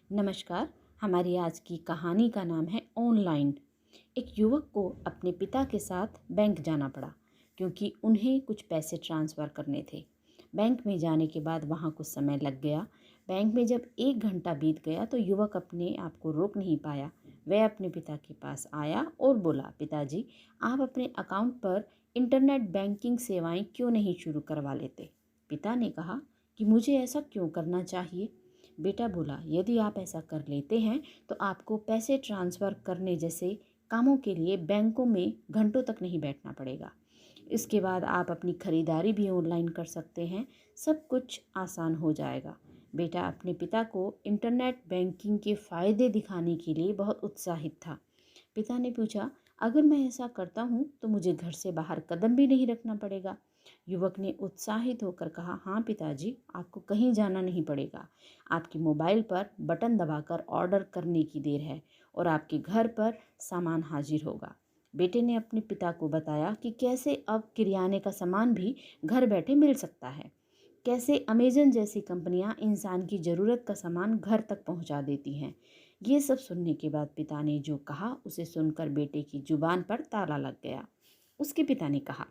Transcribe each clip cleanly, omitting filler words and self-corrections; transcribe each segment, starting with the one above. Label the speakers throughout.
Speaker 1: नमस्कार। हमारी आज की कहानी का नाम है ऑनलाइन। एक युवक को अपने पिता के साथ बैंक जाना पड़ा क्योंकि उन्हें कुछ पैसे ट्रांसफ़र करने थे। बैंक में जाने के बाद वहाँ कुछ समय लग गया। बैंक में जब 1 घंटा बीत गया तो युवक अपने आप को रोक नहीं पाया। वह अपने पिता के पास आया और बोला, पिताजी, आप अपने अकाउंट पर इंटरनेट बैंकिंग सेवाएं क्यों नहीं शुरू करवा लेते? पिता ने कहा कि मुझे ऐसा क्यों करना चाहिए? बेटा बोला, यदि आप ऐसा कर लेते हैं तो आपको पैसे ट्रांसफ़र करने जैसे कामों के लिए बैंकों में घंटों तक नहीं बैठना पड़ेगा। इसके बाद आप अपनी खरीदारी भी ऑनलाइन कर सकते हैं। सब कुछ आसान हो जाएगा। बेटा अपने पिता को इंटरनेट बैंकिंग के फ़ायदे दिखाने के लिए बहुत उत्साहित था। पिता ने पूछा, अगर मैं ऐसा करता हूँ तो मुझे घर से बाहर कदम भी नहीं रखना पड़ेगा? युवक ने उत्साहित होकर कहा, हाँ पिताजी, आपको कहीं जाना नहीं पड़ेगा। आपके मोबाइल पर बटन दबाकर ऑर्डर करने की देर है और आपके घर पर सामान हाजिर होगा। बेटे ने अपने पिता को बताया कि कैसे अब किराने का सामान भी घर बैठे मिल सकता है। कैसे अमेजन जैसी कंपनियां इंसान की ज़रूरत का सामान घर तक पहुंचा देती हैं। ये सब सुनने के बाद पिता ने जो कहा उसे सुनकर बेटे की जुबान पर ताला लग गया। उसके पिता ने कहा,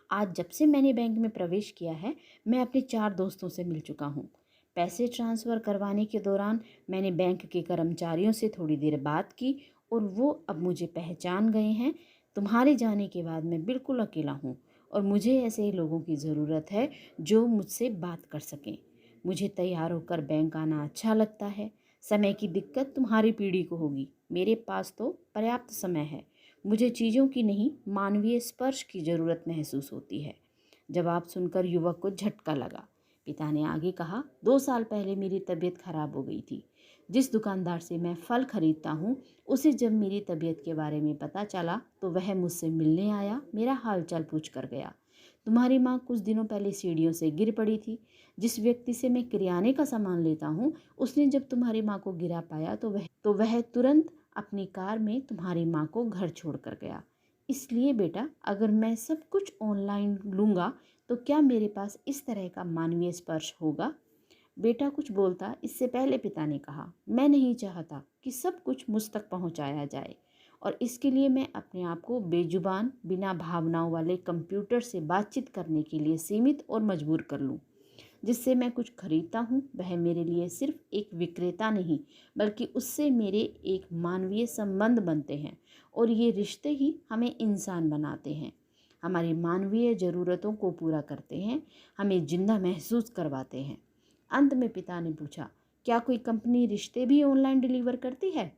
Speaker 1: आज जब से मैंने बैंक में प्रवेश किया है, मैं अपने 4 दोस्तों से मिल चुका हूँ। पैसे ट्रांसफ़र करवाने के दौरान मैंने बैंक के कर्मचारियों से थोड़ी देर बात की और वो अब मुझे पहचान गए हैं। तुम्हारे जाने के बाद मैं बिल्कुल अकेला हूँ और मुझे ऐसे लोगों की ज़रूरत है जो मुझसे बात कर सकें। मुझे तैयार होकर बैंक आना अच्छा लगता है। समय की दिक्कत तुम्हारी पीढ़ी को होगी, मेरे पास तो पर्याप्त समय है। मुझे चीज़ों की नहीं, मानवीय स्पर्श की ज़रूरत महसूस होती है। जवाब सुनकर युवक को झटका लगा। पिता ने आगे कहा, 2 साल पहले मेरी तबीयत खराब हो गई थी। जिस दुकानदार से मैं फल खरीदता हूँ, उसे जब मेरी तबीयत के बारे में पता चला तो वह मुझसे मिलने आया, मेरा हालचाल पूछ कर गया। तुम्हारी माँ कुछ दिनों पहले सीढ़ियों से गिर पड़ी थी। जिस व्यक्ति से मैं किराने का सामान लेता हूँ, उसने जब तुम्हारी माँ को गिरा पाया तो वह तुरंत अपनी कार में तुम्हारी माँ को घर छोड़ कर गया। इसलिए बेटा, अगर मैं सब कुछ ऑनलाइन लूँगा तो क्या मेरे पास इस तरह का मानवीय स्पर्श होगा? बेटा कुछ बोलता इससे पहले पिता ने कहा, मैं नहीं चाहता कि सब कुछ मुझ तक पहुंचाया जाए और इसके लिए मैं अपने आप को बेजुबान, बिना भावनाओं वाले कंप्यूटर से बातचीत करने के लिए सीमित और मजबूर कर लूं। जिससे मैं कुछ खरीदता हूँ वह मेरे लिए सिर्फ एक विक्रेता नहीं, बल्कि उससे मेरे एक मानवीय संबंध बनते हैं और ये रिश्ते ही हमें इंसान बनाते हैं। हमारी मानवीय ज़रूरतों को पूरा करते हैं, हमें जिंदा महसूस करवाते हैं। अंत में पिता ने पूछा, क्या कोई कंपनी रिश्ते भी ऑनलाइन डिलीवर करती है?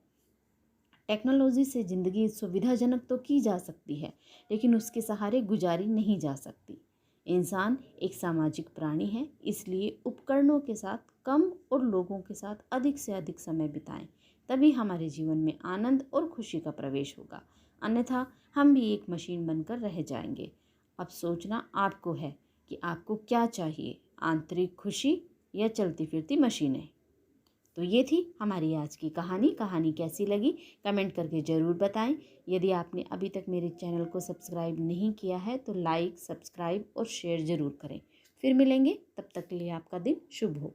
Speaker 1: टेक्नोलॉजी से ज़िंदगी सुविधाजनक तो की जा सकती है, लेकिन उसके सहारे गुजारी नहीं जा सकती। इंसान एक सामाजिक प्राणी है, इसलिए उपकरणों के साथ कम और लोगों के साथ अधिक से अधिक समय बिताएं। तभी हमारे जीवन में आनंद और खुशी का प्रवेश होगा। अन्यथा हम भी एक मशीन बनकर रह जाएंगे। अब सोचना आपको है कि आपको क्या चाहिए, आंतरिक खुशी या चलती फिरती मशीनें। तो ये थी हमारी आज की कहानी। कहानी कैसी लगी कमेंट करके ज़रूर बताएं। यदि आपने अभी तक मेरे चैनल को सब्सक्राइब नहीं किया है तो लाइक, सब्सक्राइब और शेयर ज़रूर करें। फिर मिलेंगे, तब तक के लिए आपका दिन शुभ हो।